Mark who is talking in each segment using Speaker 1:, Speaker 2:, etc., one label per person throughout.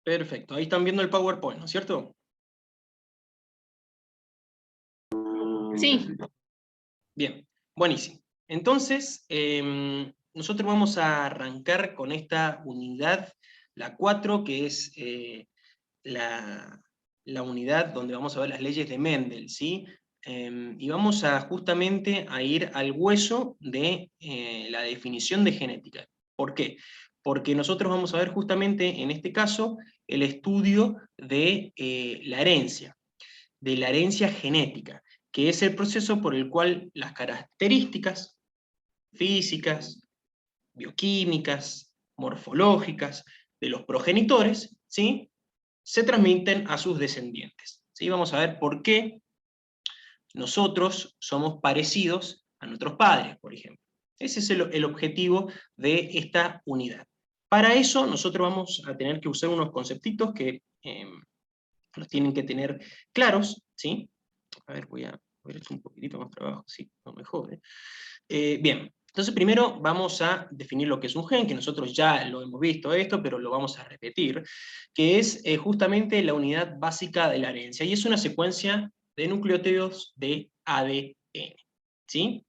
Speaker 1: Perfecto, ahí están viendo el PowerPoint, ¿no es cierto?
Speaker 2: Sí.
Speaker 1: Bien, buenísimo. Entonces, nosotros vamos a arrancar con esta unidad, la 4, que es la unidad donde vamos a ver las leyes de Mendel, ¿sí? Y vamos a justamente a ir al hueso de la definición de genética. ¿Por qué? Porque nosotros vamos a ver justamente en este caso el estudio de la herencia genética, que es el proceso por el cual las características físicas, bioquímicas, morfológicas de los progenitores, ¿sí?, se transmiten a sus descendientes. ¿Sí? Vamos a ver por qué nosotros somos parecidos a nuestros padres, por ejemplo. Ese es el objetivo de esta unidad. Para eso nosotros vamos a tener que usar unos conceptitos que los tienen que tener claros, ¿sí? A ver, voy a ver esto un poquitito más para abajo, sí, no me jode. Bien, entonces primero vamos a definir lo que es un gen, que nosotros ya lo hemos visto esto, pero lo vamos a repetir, que es justamente la unidad básica de la herencia, y es una secuencia de nucleótidos de ADN, ¿sí?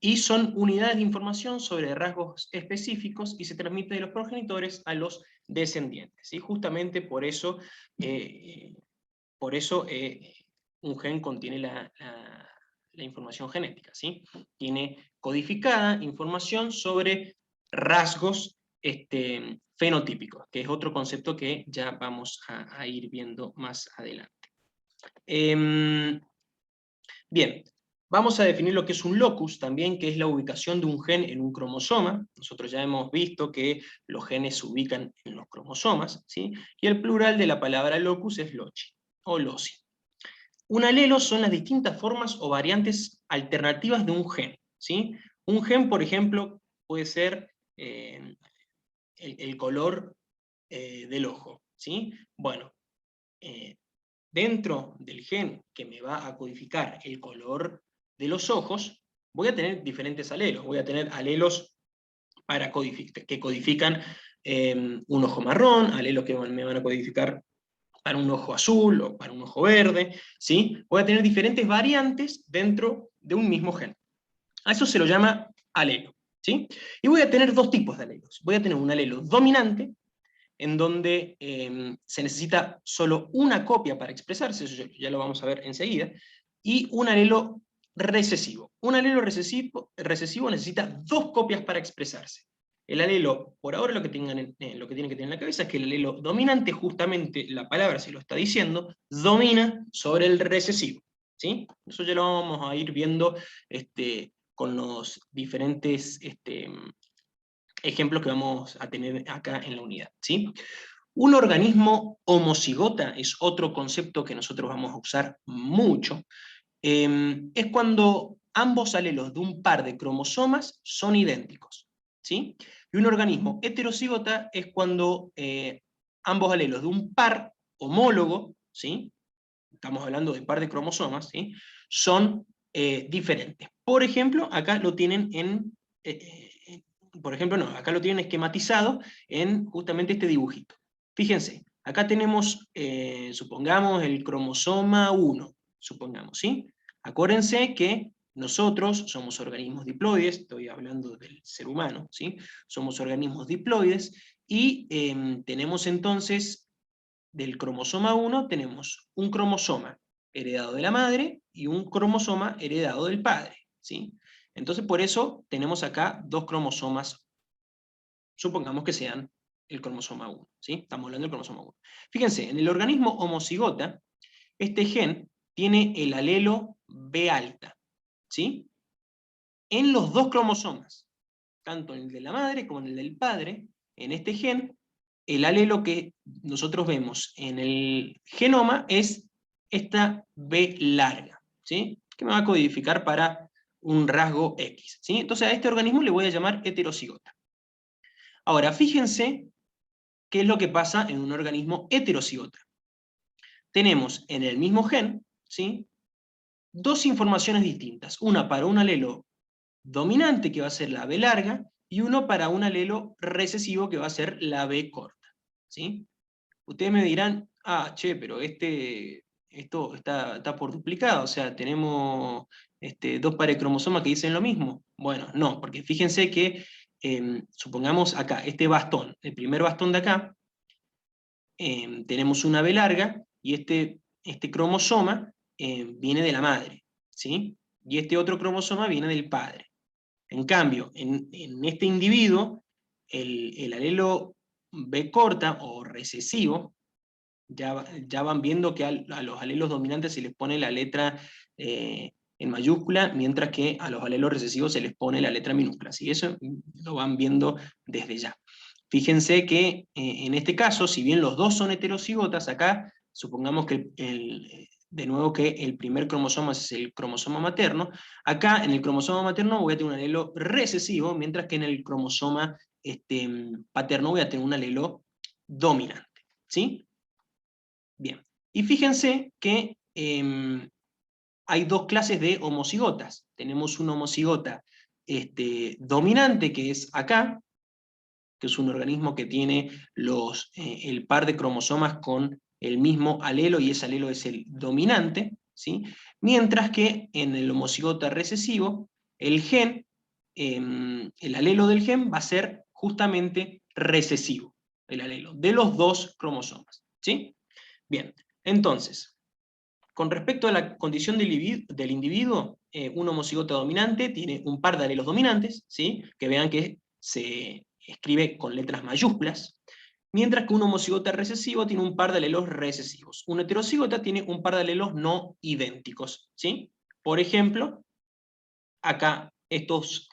Speaker 1: Y son unidades de información sobre rasgos específicos y se transmite de los progenitores a los descendientes, ¿sí? Justamente por eso un gen contiene la información genética, ¿sí? Tiene codificada información sobre rasgos fenotípicos, que es otro concepto que ya vamos a ir viendo más adelante. Bien, vamos a definir lo que es un locus también, que es la ubicación de un gen en un cromosoma. Nosotros ya hemos visto que los genes se ubican en los cromosomas, ¿sí? Y el plural de la palabra locus es loci, o loci. Un alelo son las distintas formas o variantes alternativas de un gen, ¿sí? Un gen, por ejemplo, puede ser el color del ojo, ¿sí? Bueno, dentro del gen que me va a codificar el color de los ojos, voy a tener diferentes alelos. Voy a tener alelos que codifican un ojo marrón, alelos que me van a codificar para un ojo azul o para un ojo verde, ¿sí? Voy a tener diferentes variantes dentro de un mismo gen. A eso se lo llama alelo, ¿sí? Y voy a tener dos tipos de alelos. Voy a tener un alelo dominante, en donde se necesita solo una copia para expresarse, eso ya lo vamos a ver enseguida, y un alelo recesivo. Un alelo recesivo necesita dos copias para expresarse. El alelo, por ahora lo que tienen que tener en la cabeza es que el alelo dominante, justamente la palabra se lo está diciendo, domina sobre el recesivo, ¿sí? Eso ya lo vamos a ir viendo con los diferentes ejemplos que vamos a tener acá en la unidad, ¿sí? Un organismo homocigota es otro concepto que nosotros vamos a usar mucho. Es cuando ambos alelos de un par de cromosomas son idénticos, ¿sí? Y un organismo heterocigota es cuando ambos alelos de un par homólogo, ¿sí? Estamos hablando de par de cromosomas, ¿sí?, son diferentes. Por ejemplo, acá lo tienen acá lo tienen esquematizado en justamente este dibujito. Fíjense, acá tenemos, supongamos, el cromosoma 1, supongamos, ¿sí? Acuérdense que nosotros somos organismos diploides, estoy hablando del ser humano, ¿sí? Somos organismos diploides, y tenemos entonces, del cromosoma 1, tenemos un cromosoma heredado de la madre y un cromosoma heredado del padre, ¿sí? Entonces, por eso tenemos acá dos cromosomas, supongamos que sean el cromosoma 1, ¿sí? Estamos hablando del cromosoma 1. Fíjense, en el organismo homocigota, este gen tiene el alelo B alta, ¿sí? En los dos cromosomas, tanto en el de la madre como en el del padre, en este gen, el alelo que nosotros vemos en el genoma es esta B larga, ¿sí?, que me va a codificar para un rasgo X, ¿sí? Entonces a este organismo le voy a llamar heterocigota. Ahora, fíjense qué es lo que pasa en un organismo heterocigota. Tenemos en el mismo gen, ¿sí?, dos informaciones distintas, una para un alelo dominante, que va a ser la B larga, y uno para un alelo recesivo, que va a ser la B corta. ¿sí? Ustedes me dirán, che, pero esto está por duplicado, o sea, tenemos dos pares de cromosomas que dicen lo mismo. Bueno, no, porque fíjense que, supongamos acá, este bastón, el primer bastón de acá, tenemos una B larga, y este cromosoma viene de la madre, ¿sí? Y este otro cromosoma viene del padre. En cambio, en este individuo, el alelo B corta o recesivo, ya van viendo que a los alelos dominantes se les pone la letra en mayúscula, mientras que a los alelos recesivos se les pone la letra minúscula. ¿Sí? Eso lo van viendo desde ya. Fíjense que en este caso, si bien los dos son heterocigotas, acá supongamos que de nuevo que el primer cromosoma es el cromosoma materno, acá en el cromosoma materno voy a tener un alelo recesivo, mientras que en el cromosoma paterno voy a tener un alelo dominante. ¿Sí? Bien, y fíjense que hay dos clases de homocigotas. Tenemos una homocigota dominante, que es acá, que es un organismo que tiene el par de cromosomas con el mismo alelo, y ese alelo es el dominante, ¿sí? Mientras que en el homocigota recesivo, el gen, el alelo del gen va a ser justamente recesivo, el alelo, de los dos cromosomas, ¿sí? Bien, entonces, con respecto a la condición del individuo, un homocigota dominante tiene un par de alelos dominantes, ¿sí? Que vean que se escribe con letras mayúsculas, mientras que un homocigota recesivo tiene un par de alelos recesivos. Un heterocigota tiene un par de alelos no idénticos, ¿sí? Por ejemplo, acá estos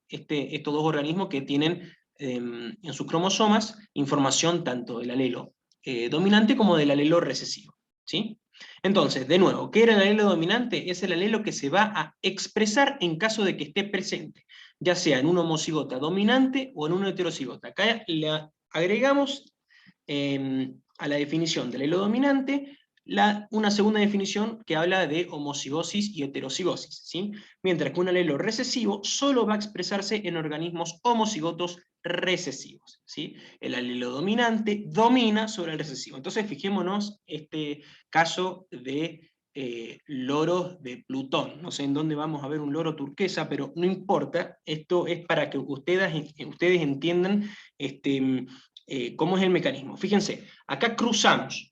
Speaker 1: dos organismos que tienen en sus cromosomas información tanto del alelo dominante como del alelo recesivo, ¿sí? Entonces, de nuevo, ¿qué era el alelo dominante? Es el alelo que se va a expresar en caso de que esté presente, ya sea en un homocigota dominante o en un heterocigota. Acá le agregamos a la definición del alelo dominante una segunda definición que habla de homocigosis y heterocigosis, ¿sí? Mientras que un alelo recesivo solo va a expresarse en organismos homocigotos recesivos, ¿sí? El alelo dominante domina sobre el recesivo. Entonces fijémonos este caso de loros de Plutón. No sé en dónde vamos a ver un loro turquesa, pero no importa. Esto es para que ustedes entiendan cómo es el mecanismo. Fíjense, acá cruzamos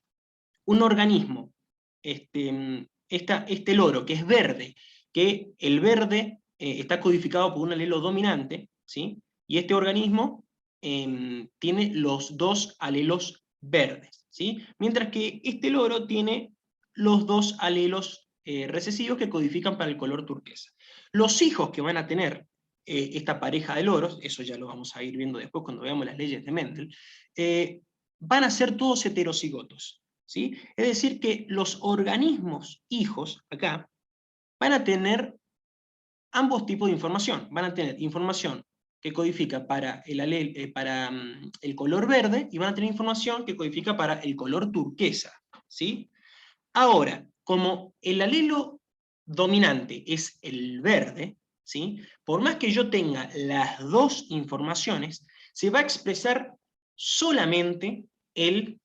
Speaker 1: un organismo, este loro, que es verde, que el verde está codificado por un alelo dominante, ¿sí? Y este organismo tiene los dos alelos verdes, ¿sí? Mientras que este loro tiene los dos alelos recesivos que codifican para el color turquesa. Los hijos que van a tener esta pareja de loros, eso ya lo vamos a ir viendo después cuando veamos las leyes de Mendel, van a ser todos heterocigotos. ¿Sí? Es decir, que los organismos hijos, acá, van a tener ambos tipos de información. Van a tener información que codifica para el color verde, y van a tener información que codifica para el color turquesa. ¿Sí? Ahora, como el alelo dominante es el verde, ¿sí? Por más que yo tenga las dos informaciones, se va a expresar solamente el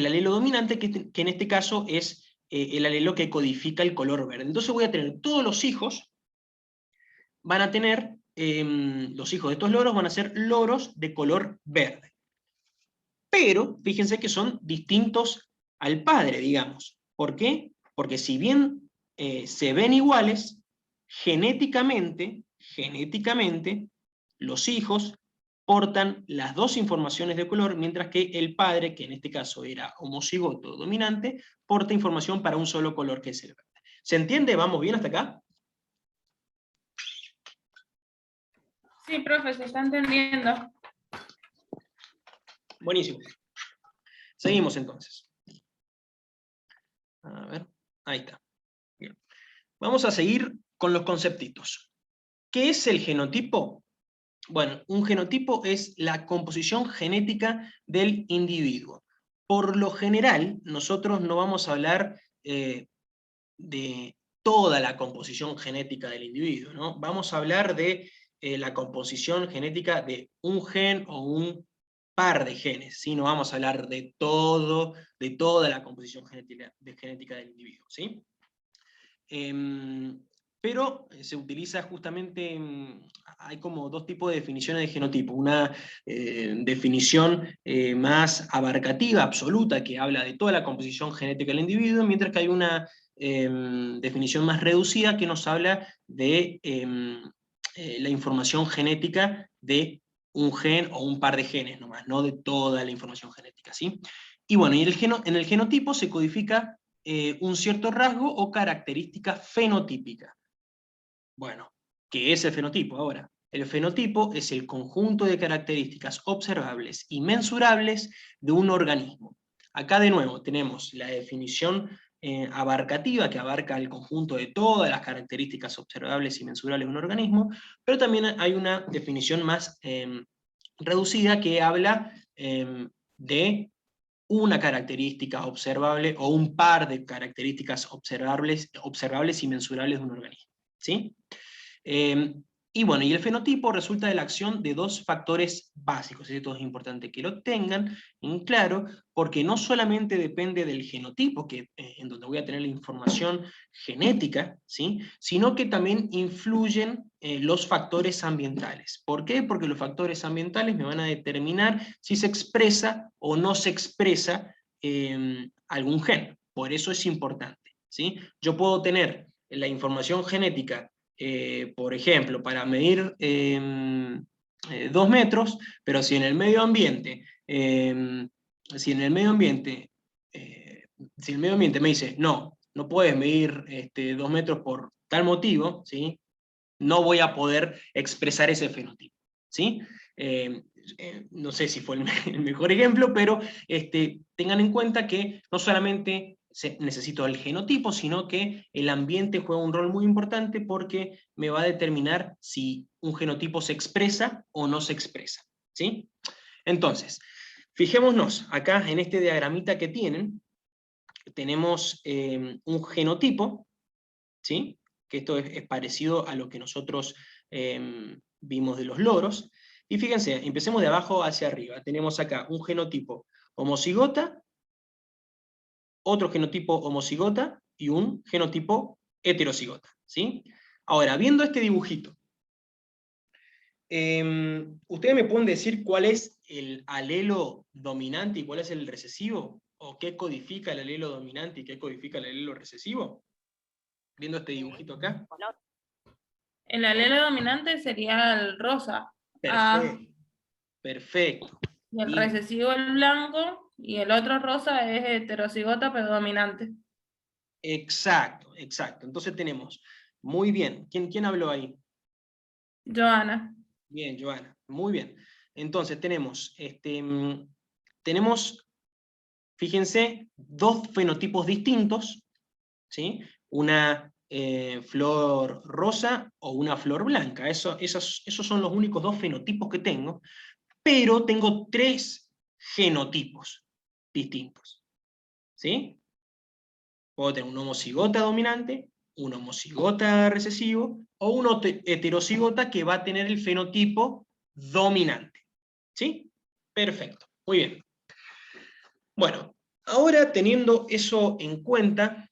Speaker 1: alelo dominante, que en este caso es el alelo que codifica el color verde. Entonces voy a tener todos los hijos, van a tener, los hijos de estos loros van a ser loros de color verde. Pero fíjense que son distintos al padre, digamos. ¿Por qué? Porque si bien se ven iguales, genéticamente, los hijos portan las dos informaciones de color, mientras que el padre, que en este caso era homocigoto dominante, porta información para un solo color, que es el verde. ¿Se entiende? ¿Vamos bien hasta acá?
Speaker 2: Sí, profe, se está entendiendo.
Speaker 1: Buenísimo. Seguimos entonces. A ver, ahí está. Bien. Vamos a seguir con los conceptitos. ¿Qué es el genotipo? Bueno, un genotipo es la composición genética del individuo. Por lo general, nosotros no vamos a hablar de toda la composición genética del individuo, ¿no? Vamos a hablar de la composición genética de un gen o un par de genes, ¿sí? No vamos a hablar de todo, de toda la composición genética del individuo, ¿sí? Pero se utiliza justamente, hay como dos tipos de definiciones de genotipo. Una definición más abarcativa, absoluta, que habla de toda la composición genética del individuo, mientras que hay una definición más reducida que nos habla de la información genética de un gen o un par de genes nomás, no de toda la información genética, ¿sí? Y bueno, y en el genotipo se codifica un cierto rasgo o característica fenotípica. Bueno, ¿qué es el fenotipo ahora? El fenotipo es el conjunto de características observables y mensurables de un organismo. Acá de nuevo tenemos la definición abarcativa, que abarca el conjunto de todas las características observables y mensurables de un organismo, pero también hay una definición más reducida que habla de una característica observable o un par de características observables y mensurables de un organismo, ¿sí? Y bueno, y el fenotipo resulta de la acción de dos factores básicos. Esto es importante que lo tengan en claro, porque no solamente depende del genotipo, en donde voy a tener la información genética, ¿sí? Sino que también influyen los factores ambientales. ¿Por qué? Porque los factores ambientales me van a determinar si se expresa o no se expresa algún gen. Por eso es importante, ¿sí? Yo puedo tener la información genética por ejemplo, para medir 2 metros, pero si en el medio ambiente, si en el medio ambiente, si el medio ambiente me dice, no, no puedes medir 2 metros por tal motivo, ¿sí? No voy a poder expresar ese fenotipo, ¿sí? No sé si fue el mejor ejemplo, pero tengan en cuenta que no solamente necesito el genotipo, sino que el ambiente juega un rol muy importante porque me va a determinar si un genotipo se expresa o no se expresa, ¿sí? Entonces, fijémonos acá en este diagramita que tienen, tenemos un genotipo, ¿sí? Que esto es parecido a lo que nosotros vimos de los loros. Y fíjense, empecemos de abajo hacia arriba. Tenemos acá un genotipo homocigota, otro genotipo homocigota y un genotipo heterocigota, ¿sí? Ahora, viendo este dibujito, ¿ustedes me pueden decir cuál es el alelo dominante y cuál es el recesivo? ¿O qué codifica el alelo dominante y qué codifica el alelo recesivo? Viendo este dibujito acá.
Speaker 2: El alelo dominante sería el rosa.
Speaker 1: Perfecto, perfecto.
Speaker 2: Y el
Speaker 1: Bien.
Speaker 2: recesivo el blanco, y el otro rosa es heterocigota pero dominante.
Speaker 1: Exacto, exacto. Entonces tenemos, muy bien. ¿Quién habló ahí?
Speaker 2: Joana.
Speaker 1: Bien, Joana, muy bien. Entonces tenemos, fíjense, dos fenotipos distintos, ¿sí? Una flor rosa o una flor blanca. Esos son los únicos dos fenotipos que tengo, pero tengo tres genotipos distintos, ¿sí? Puedo tener un homocigota dominante, un homocigota recesivo, o un heterocigota que va a tener el fenotipo dominante. ¿Sí? Perfecto. Muy bien. Bueno, ahora teniendo eso en cuenta,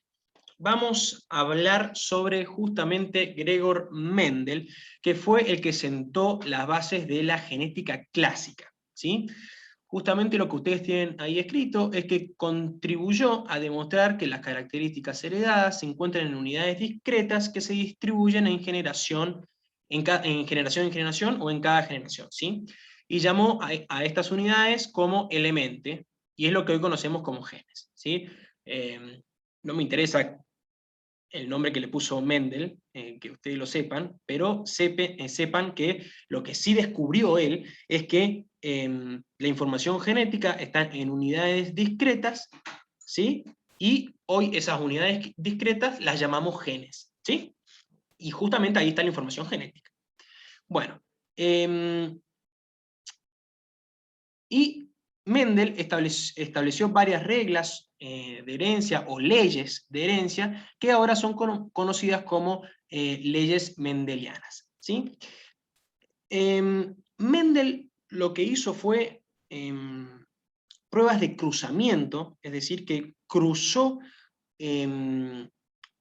Speaker 1: vamos a hablar sobre justamente Gregor Mendel, que fue el que sentó las bases de la genética clásica, ¿sí? Justamente lo que ustedes tienen ahí escrito es que contribuyó a demostrar que las características heredadas se encuentran en unidades discretas que se distribuyen en generación en generación o en cada generación, ¿sí? Y llamó a estas unidades como elemente, y es lo que hoy conocemos como genes, ¿sí? No me interesa el nombre que le puso Mendel, que ustedes lo sepan, pero sepan que lo que sí descubrió él es que la información genética está en unidades discretas, ¿sí? Y hoy esas unidades discretas las llamamos genes, ¿sí? Y justamente ahí está la información genética. Bueno, y Mendel estableció varias reglas de herencia o leyes de herencia que ahora son conocidas como leyes mendelianas, ¿sí? Mendel lo que hizo fue pruebas de cruzamiento, es decir, que cruzó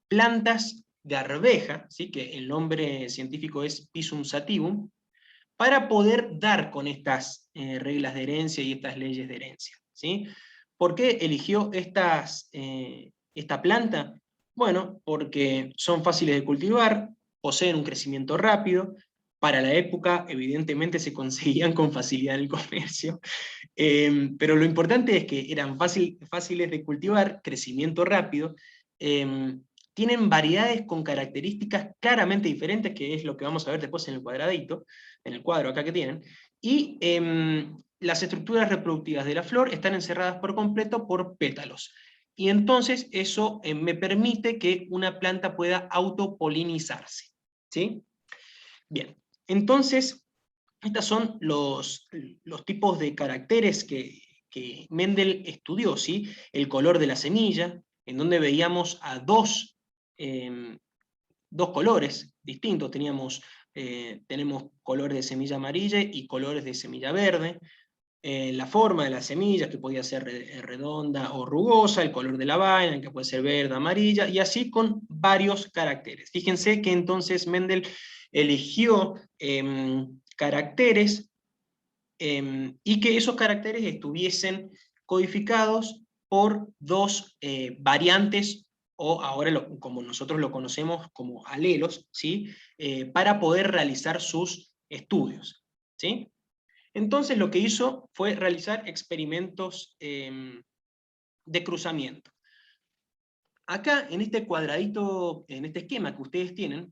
Speaker 1: plantas de arveja, ¿sí? Que el nombre científico es Pisum sativum, para poder dar con estas reglas de herencia y estas leyes de herencia, ¿sí? ¿Por qué eligió esta planta? Bueno, porque son fáciles de cultivar, poseen un crecimiento rápido, para la época evidentemente se conseguían con facilidad en el comercio, pero lo importante es que eran fáciles de cultivar, crecimiento rápido, tienen variedades con características claramente diferentes, que es lo que vamos a ver después en el cuadradito, en el cuadro acá que tienen, y las estructuras reproductivas de la flor están encerradas por completo por pétalos. Y entonces eso me permite que una planta pueda autopolinizarse, ¿sí? Bien, entonces estos son los tipos de caracteres que Mendel estudió, ¿sí? El color de la semilla, en donde veíamos a dos colores distintos, tenemos colores de semilla amarilla y colores de semilla verde, la forma de la semilla, que podía ser redonda o rugosa, el color de la vaina, que puede ser verde, amarilla, y así con varios caracteres. Fíjense que entonces Mendel eligió caracteres y que esos caracteres estuviesen codificados por dos variantes, o ahora como nosotros lo conocemos como alelos, ¿sí? Para poder realizar sus estudios, ¿sí? Entonces lo que hizo fue realizar experimentos de cruzamiento. Acá, en este cuadradito, en este esquema que ustedes tienen,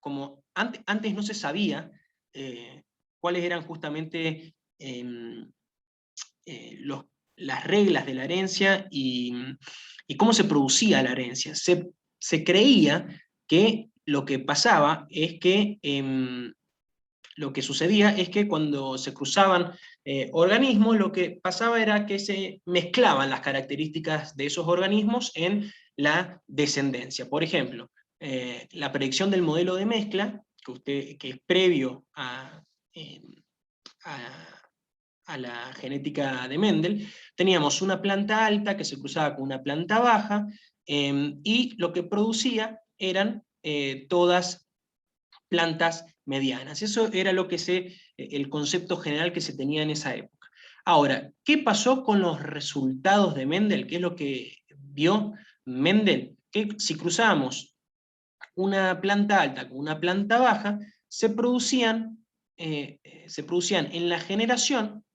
Speaker 1: como antes no se sabía cuáles eran justamente las reglas de la herencia y cómo se producía la herencia. Se creía que lo que pasaba es que lo que sucedía es que cuando se cruzaban organismos, lo que pasaba era que se mezclaban las características de esos organismos en la descendencia. Por ejemplo, la predicción del modelo de mezcla, que es previo a la genética de Mendel, teníamos una planta alta que se cruzaba con una planta baja, y lo que producía eran todas plantas medianas. Eso era el concepto general que se tenía en esa época. Ahora, ¿qué pasó con los resultados de Mendel? ¿Qué es lo que vio Mendel? Que si cruzábamos una planta alta con una planta baja, se producían en la generación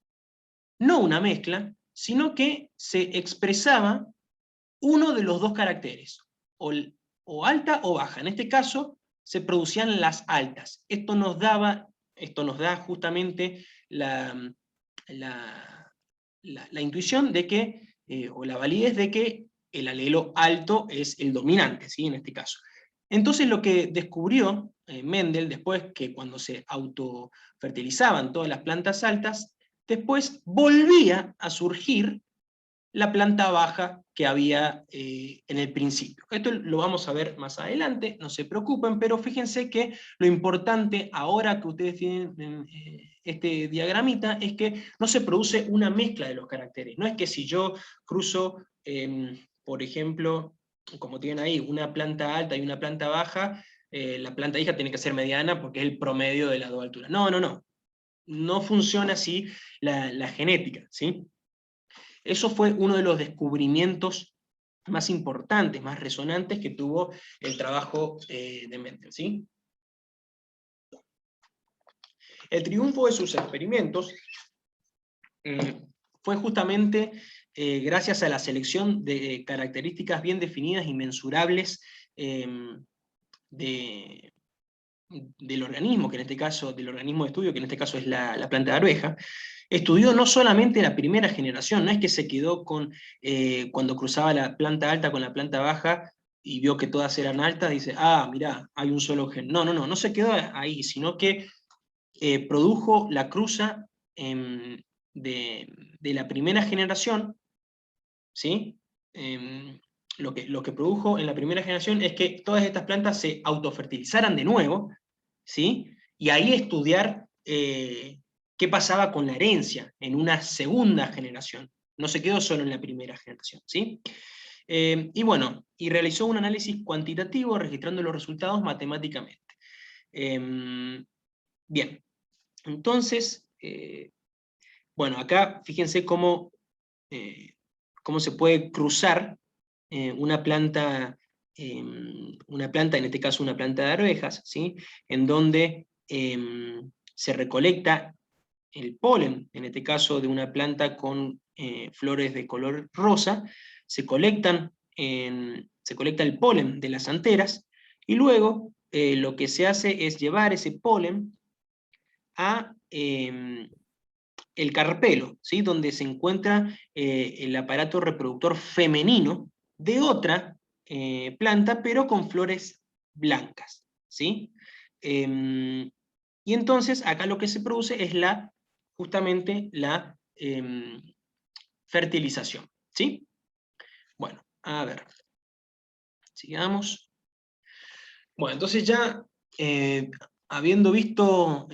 Speaker 1: no una mezcla, sino que se expresaba uno de los dos caracteres, o alta o baja. En este caso, se producían las altas. Esto nos da justamente la intuición de que, o la validez de que el alelo alto es el dominante, ¿sí? En este caso. Entonces lo que descubrió Mendel, después que cuando se autofertilizaban todas las plantas altas, después volvía a surgir la planta baja que había en el principio. Esto lo vamos a ver más adelante, no se preocupen, pero fíjense que lo importante ahora que ustedes tienen este diagramita es que no se produce una mezcla de los caracteres. No es que si yo cruzo, por ejemplo, como tienen ahí, una planta alta y una planta baja, la planta hija tiene que ser mediana porque es el promedio de las dos alturas. No, no, no. No funciona así la genética, ¿sí? Eso fue uno de los descubrimientos más importantes, más resonantes que tuvo el trabajo de Mendel, ¿sí? El triunfo de sus experimentos fue justamente gracias a la selección de características bien definidas y mensurables del organismo, del organismo de estudio, que en este caso es la planta de arveja. Estudió no solamente la primera generación, no es que se quedó con, cuando cruzaba la planta alta con la planta baja y vio que todas eran altas, dice, ah, mirá, hay un solo gen. No, no, no, no se quedó ahí, sino que produjo la cruza de la primera generación, ¿sí? Lo que produjo en la primera generación es que todas estas plantas se autofertilizaran de nuevo, ¿sí? Y ahí estudiar qué qué pasaba con la herencia en una segunda generación. No se quedó solo en la primera generación, ¿sí? Y bueno, y realizó un análisis cuantitativo registrando los resultados matemáticamente. Bien, entonces, bueno, acá fíjense cómo se puede cruzar una planta, en este caso una planta de arvejas, ¿sí? En donde se recolecta el polen, en este caso de una planta con flores de color rosa, se colecta el polen de las anteras, y luego lo que se hace es llevar ese polen a el carpelo, ¿sí? Donde se encuentra el aparato reproductor femenino de otra planta, pero con flores blancas, ¿sí? Y entonces acá lo que se produce es justamente la fertilización, ¿sí? Bueno, a ver, sigamos. Bueno, entonces ya habiendo visto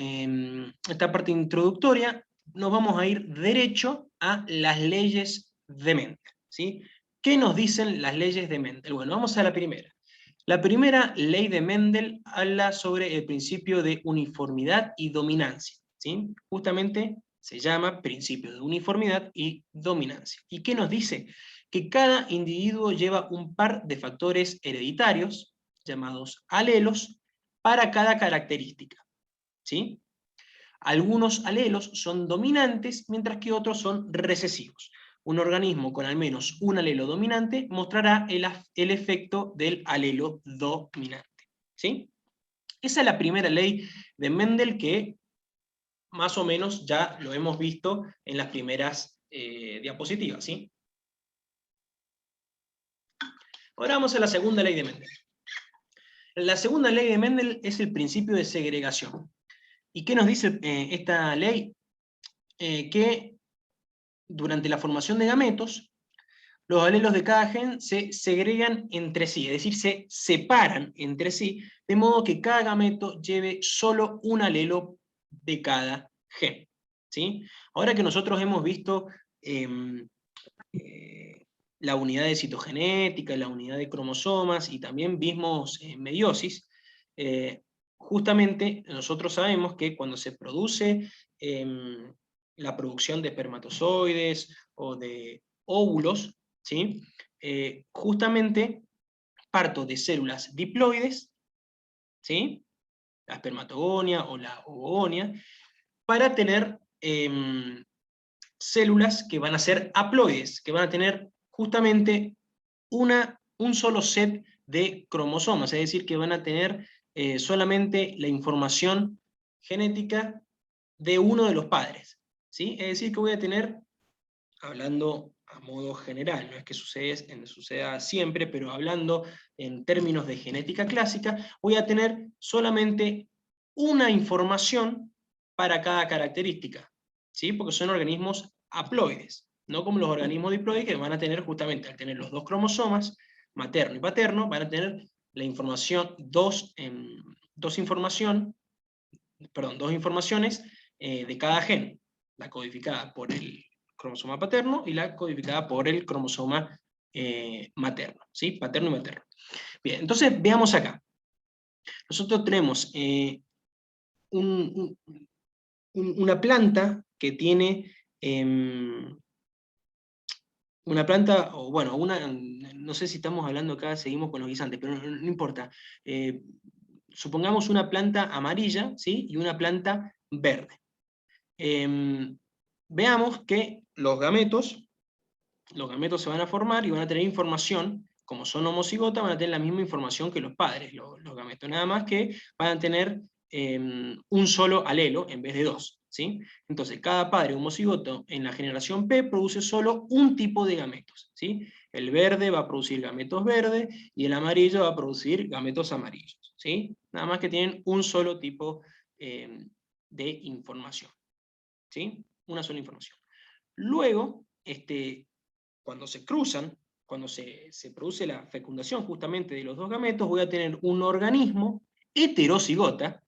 Speaker 1: esta parte introductoria, nos vamos a ir derecho a las leyes de Mendel, ¿sí? ¿Qué nos dicen las leyes de Mendel? Bueno, vamos a la primera. La primera ley de Mendel habla sobre el principio de uniformidad y dominancia, ¿sí? Justamente se llama principio de uniformidad y dominancia. ¿Y qué nos dice? Que cada individuo lleva un par de factores hereditarios, llamados alelos, para cada característica, ¿sí? Algunos alelos son dominantes, mientras que otros son recesivos. Un organismo con al menos un alelo dominante mostrará el efecto del alelo dominante, ¿sí? Esa es la primera ley de Mendel, que más o menos ya lo hemos visto en las primeras diapositivas, ¿sí? Ahora vamos a la segunda ley de Mendel. La segunda ley de Mendel es el principio de segregación. ¿Y qué nos dice esta ley? Que durante la formación de gametos, los alelos de cada gen se segregan entre sí, es decir, se separan entre sí, de modo que cada gameto lleve solo un alelo de cada gen, ¿sí? Ahora que nosotros hemos visto la unidad de citogenética, la unidad de cromosomas, y también vimos meiosis, justamente nosotros sabemos que cuando se produce la producción de espermatozoides o de óvulos, ¿sí? Justamente parto de células diploides, ¿sí? La espermatogonia o la oogonia, para tener células que van a ser haploides, que van a tener justamente un solo set de cromosomas, es decir, que van a tener solamente la información genética de uno de los padres, ¿sí? Es decir, que voy a tener, hablando a modo general, no es que suceda siempre, pero hablando en términos de genética clásica, voy a tener solamente una información para cada característica, ¿sí? Porque son organismos haploides, no como los organismos diploides, que van a tener justamente, al tener los dos cromosomas, materno y paterno, van a tener la información, dos informaciones de cada gen, la codificada por el cromosoma paterno y la codificada por el cromosoma materno, ¿sí? Paterno y materno. Bien, entonces veamos acá. Nosotros tenemos una planta que tiene una planta, o bueno, no sé si estamos hablando acá, seguimos con los guisantes, pero no importa. Supongamos una planta amarilla, ¿sí? Y una planta verde. Veamos que los gametos se van a formar y van a tener información, como son homocigotas, van a tener la misma información que los padres, los gametos, nada más que van a tener un solo alelo en vez de dos, ¿sí? Entonces, cada padre homocigoto en la generación P produce solo un tipo de gametos, ¿sí? El verde va a producir gametos verdes y el amarillo va a producir gametos amarillos, ¿sí? Nada más que tienen un solo tipo de información, ¿sí? Una sola información. Luego, cuando se cruzan, cuando se produce la fecundación justamente de los dos gametos, voy a tener un organismo heterocigota,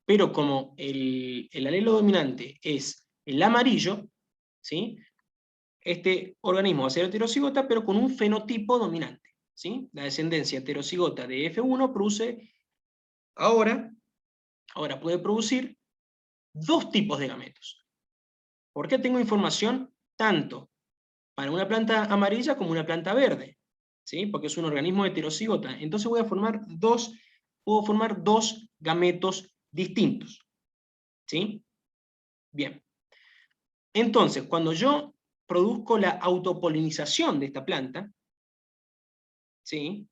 Speaker 1: pero como el alelo dominante es El amarillo, ¿sí? Este organismo va a ser heterocigota, pero con un fenotipo dominante, ¿sí? La descendencia heterocigota de F1 produce, ahora puede producir dos tipos de gametos. ¿Por qué tengo información tanto para una planta amarilla como una planta verde? ¿Sí? Porque es un organismo heterocigota. Entonces puedo formar dos gametos distintos. ¿Sí? Bien. Entonces, cuando yo produzco la autopolinización de esta planta, ¿sí?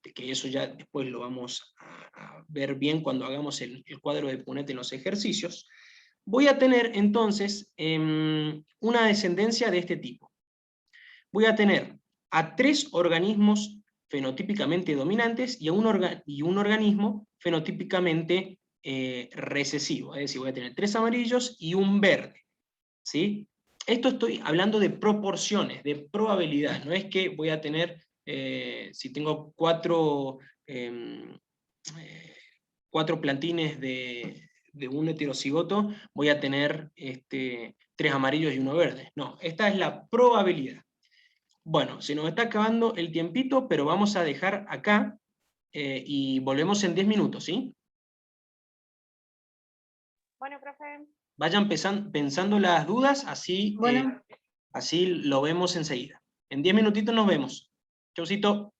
Speaker 1: Que eso ya después lo vamos a ver bien cuando hagamos el cuadro de Punnett en los ejercicios, voy a tener entonces una descendencia de este tipo. Voy a tener a 3 organismos fenotípicamente dominantes y un organismo fenotípicamente recesivo, es decir, voy a tener 3 amarillos y un verde, ¿sí? Esto estoy hablando de proporciones, de probabilidad, no es que voy a tener, si tengo 4 plantines de un heterocigoto, voy a tener 3 amarillos y uno verde. No, esta es la probabilidad. Bueno, se nos está acabando el tiempito, pero vamos a dejar acá y volvemos en 10 minutos, ¿sí?
Speaker 3: Bueno, profe.
Speaker 1: Vayan pensando las dudas, así
Speaker 2: Bueno.
Speaker 1: lo vemos enseguida. En 10 minutitos nos vemos. Chaucito.